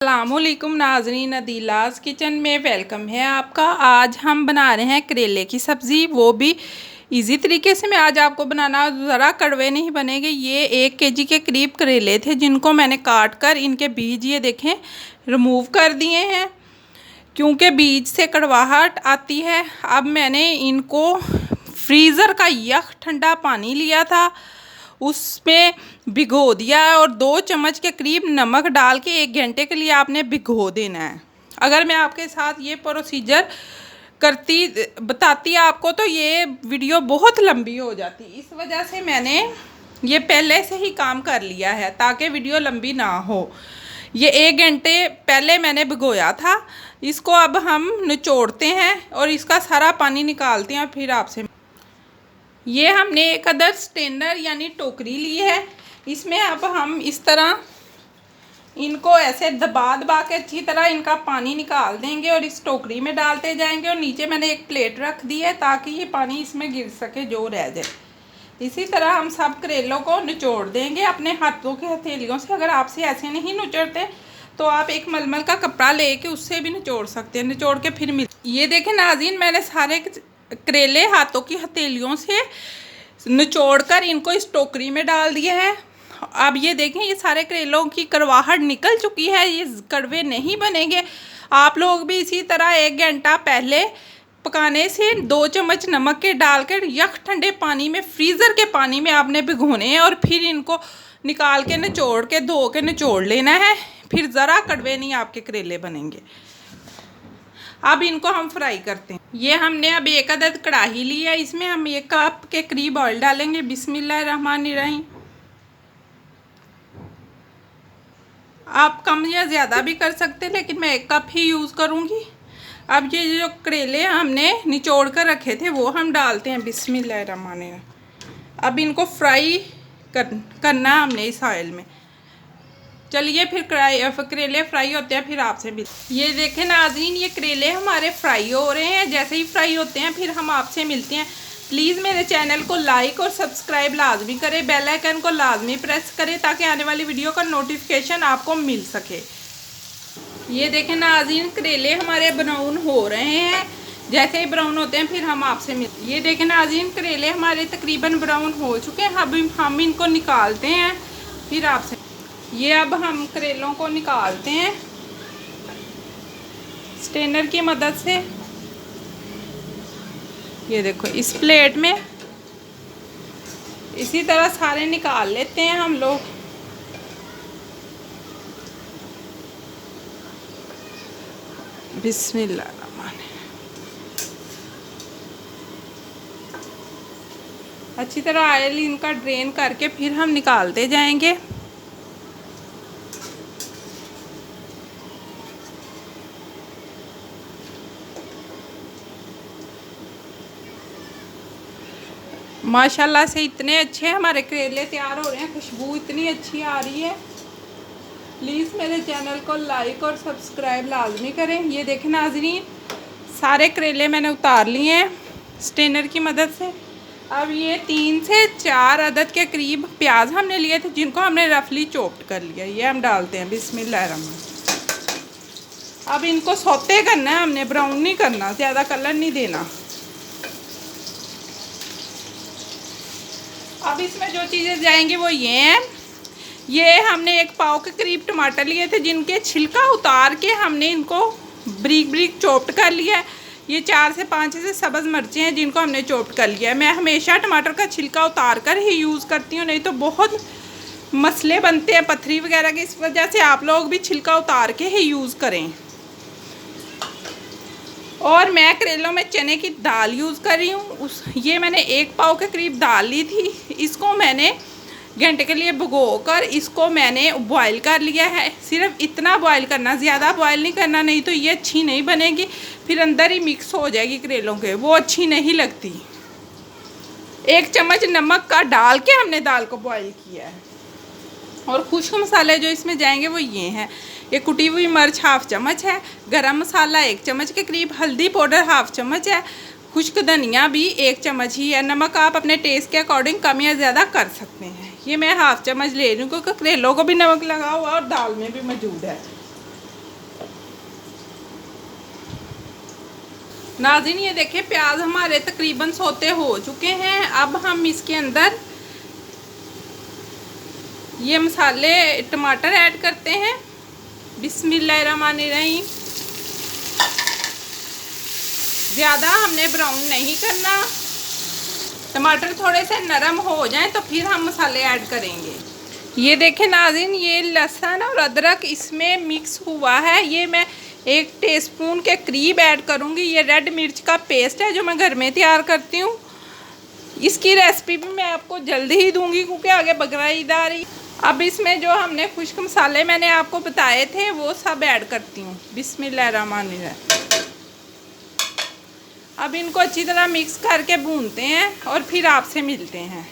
अस्सलामुअलैकुम नाज़रीन, अदीलाज़ किचन में वेलकम है आपका। आज हम बना रहे हैं करेले की सब्ज़ी, वो भी इजी तरीके से। मैं आज आपको बनाना ज़रा कड़वे नहीं बनेंगे। ये 1 केजी के करीब करेले थे जिनको मैंने काट कर इनके बीज ये देखें रिमूव कर दिए हैं, क्योंकि बीज से कड़वाहट आती है। अब मैंने इनको फ्रीज़र का यख ठंडा पानी लिया था, उसमें भिगो दिया है और 2 चम्मच के करीब नमक डाल के 1 घंटे के लिए आपने भिगो देना है। अगर मैं आपके साथ ये प्रोसीजर बताती आपको तो ये वीडियो बहुत लंबी हो जाती। इस वजह से मैंने ये पहले से ही काम कर लिया है ताकि वीडियो लंबी ना हो। ये 1 घंटे पहले मैंने भिगोया था। इसको अब हम निचोड़ते हैं और इसका सारा पानी निकालते हैं। फिर आपसे ये हमने एक अदर स्टेनर यानी टोकरी ली है। इसमें अब हम इस तरह इनको ऐसे दबा के अच्छी तरह इनका पानी निकाल देंगे और इस टोकरी में डालते जाएंगे। और नीचे मैंने एक प्लेट रख दी है ताकि ये पानी इसमें गिर सके जो रह जाए। इसी तरह हम सब करेलों को निचोड़ देंगे अपने हाथों की हथेलियों से। अगर आपसे ऐसे नहीं निचोड़ते तो आप एक मलमल का कपड़ा लेके उससे भी निचोड़ सकते हैं। निचोड़ के फिर ये देखें नाज़रीन, मैंने सारे करेले हाथों की हथेलियों से निचोड़ कर इनको इस टोकरी में डाल दिया है। अब ये देखें, ये सारे करेलों की कड़वाहट निकल चुकी है, ये कड़वे नहीं बनेंगे। आप लोग भी इसी तरह 1 घंटा पहले पकाने से 2 चम्मच नमक के डालकर यख ठंडे पानी में, फ्रीज़र के पानी में आपने भिगोने हैं और फिर इनको निकाल के निचोड़ के धो के निचोड़ लेना है। फिर ज़रा कड़वे नहीं आपके करेले बनेंगे। अब इनको हम फ्राई करते हैं। ये हमने अब एक अदद कढ़ाई ली है, इसमें हम 1 कप के करीब ऑयल डालेंगे। बिस्मिल्लाहिर्रहमानिर्रहीम। आप कम या ज़्यादा भी कर सकते हैं, लेकिन मैं 1 कप ही यूज़ करूँगी। अब ये जो करेले हमने निचोड़ कर रखे थे वो हम डालते हैं। बिस्मिल्लाहिर्रहमानिर्रहीम। अब इनको फ्राई करना हमने इस ऑयल में। चलिए फिर करेले फ्राई होते हैं फिर आपसे भी। ये देखें नाज़रीन, ये करेले हमारे फ्राई हो रहे हैं। जैसे ही फ्राई होते हैं फिर हम आपसे मिलते हैं। प्लीज़ मेरे चैनल को लाइक और सब्सक्राइब लाजमी करें, बेल आइकन को लाजमी प्रेस करें ताकि आने वाली वीडियो का नोटिफिकेशन आपको मिल सके। ये देखें नाज़रीन, करेले हमारे ब्राउन हो रहे हैं। जैसे ही ब्राउन होते हैं फिर हम आपसे मिलते। ये देखें नाज़रीन, करेले हमारे तकरीबन ब्राउन हो चुके हैं। अब हम इनको निकालते हैं फिर आपसे। ये अब हम करेलों को निकालते हैं स्ट्रेनर की मदद से। ये देखो इस प्लेट में इसी तरह सारे निकाल लेते हैं हम लोग। बिस्मिल्लाहिर्रहमानिर्रहीम। अच्छी तरह ऑयल इनका ड्रेन करके फिर हम निकालते जाएंगे। माशाल्लाह से इतने अच्छे हमारे करेले तैयार हो रहे हैं, खुशबू इतनी अच्छी आ रही है। प्लीज़ मेरे चैनल को लाइक और सब्सक्राइब लाजमी करें। ये देखें नाज़रीन, सारे करेले मैंने उतार लिए हैं स्ट्रेनर की मदद से। अब ये 3 से 4 अदद के करीब प्याज हमने लिए थे जिनको हमने रफली चॉप्ड कर लिया। ये हम डालते हैं। बिस्मिल्लाहिर्रहमानिर्रहीम। अब इनको सौते करना है हमने, ब्राउन नहीं करना, ज़्यादा कलर नहीं देना। अब इसमें जो चीज़ें जाएंगी वो ये हैं। ये हमने 1 पाव के करीब टमाटर लिए थे जिनके छिलका उतार के हमने इनको ब्रीक ब्रीक चॉप्ड कर लिया है। ये 4 से 5 ऐसे सब्ज़ मिर्चें हैं जिनको हमने चॉप्ड कर लिया है। मैं हमेशा टमाटर का छिलका उतार कर ही यूज़ करती हूँ, नहीं तो बहुत मसले बनते हैं पथरी वगैरह के। इस वजह से आप लोग भी छिलका उतार के ही यूज़ करें। और मैं करेलों में चने की दाल यूज़ कर रही हूँ। ये मैंने 1 पाव के करीब दाल ली थी। इसको मैंने घंटे के लिए भिगोकर इसको मैंने बॉईल कर लिया है। सिर्फ इतना बॉईल करना, ज़्यादा बॉईल नहीं करना, नहीं तो ये अच्छी नहीं बनेगी। फिर अंदर ही मिक्स हो जाएगी करेलों के, वो अच्छी नहीं लगती। 1 चम्मच नमक का डाल के हमने दाल को बॉईल किया है। और खुश्क मसाले जो इसमें जाएंगे वो ये हैं। ये कुटी हुई मिर्च 1/2 चम्मच है, गरम मसाला 1 चम्मच के करीब, हल्दी पाउडर 1/2 चम्मच है, खुश्क धनिया भी 1 चम्मच ही है। नमक आप अपने टेस्ट के अकॉर्डिंग कम या ज़्यादा कर सकते हैं। ये मैं 1/2 चम्मच ले रही हूँ क्योंकि करेलों को भी नमक लगा हुआ और दाल में भी मौजूद है। नाज़रीन ये देखिए प्याज हमारे तकरीबन सोते हो चुके हैं। अब हम इसके अंदर ये मसाले टमाटर ऐड करते हैं। बिस्मिल्लाहिर्रहमानिर्रहीम। ज़्यादा हमने ब्राउन नहीं करना, टमाटर थोड़े से नरम हो जाएं तो फिर हम मसाले ऐड करेंगे। ये देखें नाज़रीन, ये लहसुन और अदरक इसमें मिक्स हुआ है। ये मैं 1 टीस्पून के करीब ऐड करूँगी। ये रेड मिर्च का पेस्ट है जो मैं घर में तैयार करती हूँ। इसकी रेसिपी भी मैं आपको जल्दी ही दूँगी क्योंकि आगे बकरीद आ रही। अब इसमें जो हमने खुश्क मसाले मैंने आपको बताए थे वो सब ऐड करती हूँ। बिस्मिल्लाहिर्रहमानिर्रहीम। अब इनको अच्छी तरह मिक्स करके भूनते हैं और फिर आपसे मिलते हैं।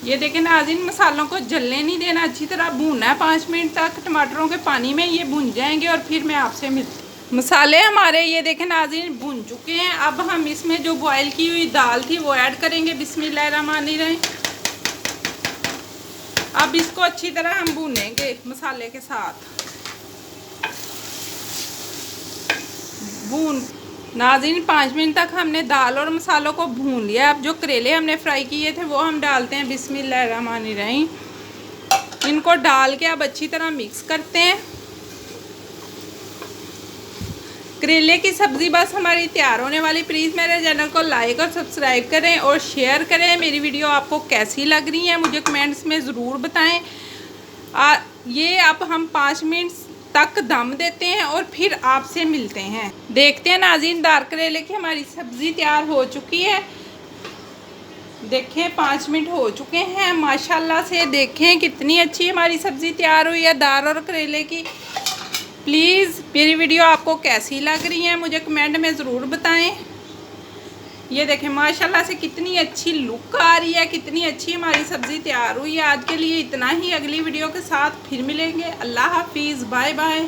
ये देखें नाज़रीन, मसालों को जलने नहीं देना, अच्छी तरह भूनना है 5 मिनट तक। टमाटरों के पानी में ये भुन जाएंगे और फिर मैं आपसे मिलती हूँ। मसाले हमारे ये देखें नाज़रीन भुन चुके हैं। अब हम इसमें जो बॉयल की हुई दाल थी वो ऐड करेंगे। बिस्मिल्लाहिर्रहमानिर्रहीम। अब इसको अच्छी तरह हम भूनेंगे मसाले के साथ। नाज़रीन 5 मिनट तक हमने दाल और मसालों को भून लिया। अब जो करेले हमने फ्राई किए थे वो हम डालते हैं। बिस्मिल्लाहिर्रहमानिर्रहीम। इनको डाल के अब अच्छी तरह मिक्स करते हैं। करेले की सब्ज़ी बस हमारी तैयार होने वाली। प्लीज़ मेरे चैनल को लाइक और सब्सक्राइब करें और शेयर करें। मेरी वीडियो आपको कैसी लग रही है मुझे कमेंट्स में ज़रूर बताएं। ये अब हम 5 मिनट तक दम देते हैं और फिर आपसे मिलते हैं। देखते हैं नाज़रीन, दार करेले की हमारी सब्ज़ी तैयार हो चुकी है। देखें 5 मिनट हो चुके हैं। माशाल्लाह से देखें कितनी अच्छी हमारी सब्ज़ी तैयार हुई है दाल और करेले की। प्लीज़ मेरी वीडियो आपको कैसी लग रही है मुझे कमेंट में ज़रूर बताएं। ये देखें माशाल्लाह से कितनी अच्छी लुक आ रही है, कितनी अच्छी हमारी सब्ज़ी तैयार हुई है। आज के लिए इतना ही, अगली वीडियो के साथ फिर मिलेंगे। अल्लाह हाफिज़, बाय बाय।